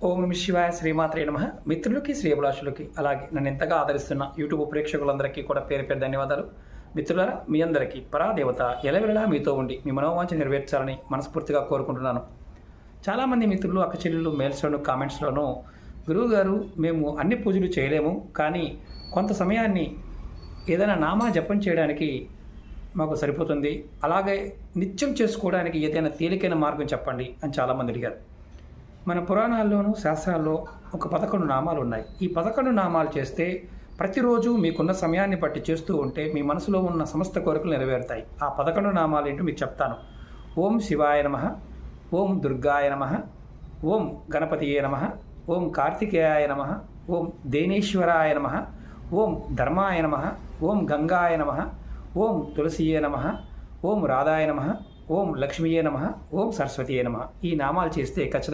ఓం నమ శివాయ, శ్రీమాత్రే నమః. మిత్రులకి, శ్రేయభిలాషులకి, అలాగే నన్ను ఎంతగా ఆదరిస్తున్న యూట్యూబ్ ప్రేక్షకులందరికీ కూడా పేరు పేరు ధన్యవాదాలు. మిత్రులారా, మీ అందరికీ పరాదేవత ఎలవెలలా మీతో ఉండి మీ మనోవాంఛ నెరవేర్చాలని మనస్ఫూర్తిగా కోరుకుంటున్నాను. చాలామంది మిత్రులు, అక్క చెల్లెళ్ళు మెయిల్స్లోను, కామెంట్స్లోనూ, గురువుగారు మేము అన్ని పూజలు చేయలేము, కానీ కొంత సమయాన్ని ఏదైనా నామా జపం చేయడానికి మాకు సరిపోతుంది, అలాగే నిత్యం చేసుకోవడానికి ఏదైనా తేలికైన మార్గం చెప్పండి అని చాలామంది అడిగారు. మన పురాణాల్లోనూ శాస్త్రాల్లో ఒక 11 నామాలు ఉన్నాయి. ఈ 11 నామాలు చేస్తే ప్రతిరోజు మీకున్న సమయాన్ని బట్టి చేస్తూ ఉంటే మీ మనసులో ఉన్న సమస్త కోరికలు నెరవేరుతాయి. ఆ 11 నామాలు ఏంటో మీకు చెప్తాను. ఓం శివాయ నమః, ఓం దుర్గాయ నమః, ఓం గణపతియే నమః, ఓం కార్తికేయాయ నమః, ఓం దేనేశ్వరాయ నమః, ఓం ధర్మాయ నమః, ఓం గంగాయ నమః, ఓం తులసియే నమః, ఓం రాధాయ నమః, ఓం లక్ష్మీయే నమః, ఓం సరస్వతియే నమః. ఈ నామాలు చేస్తే ఖచ్చితంగా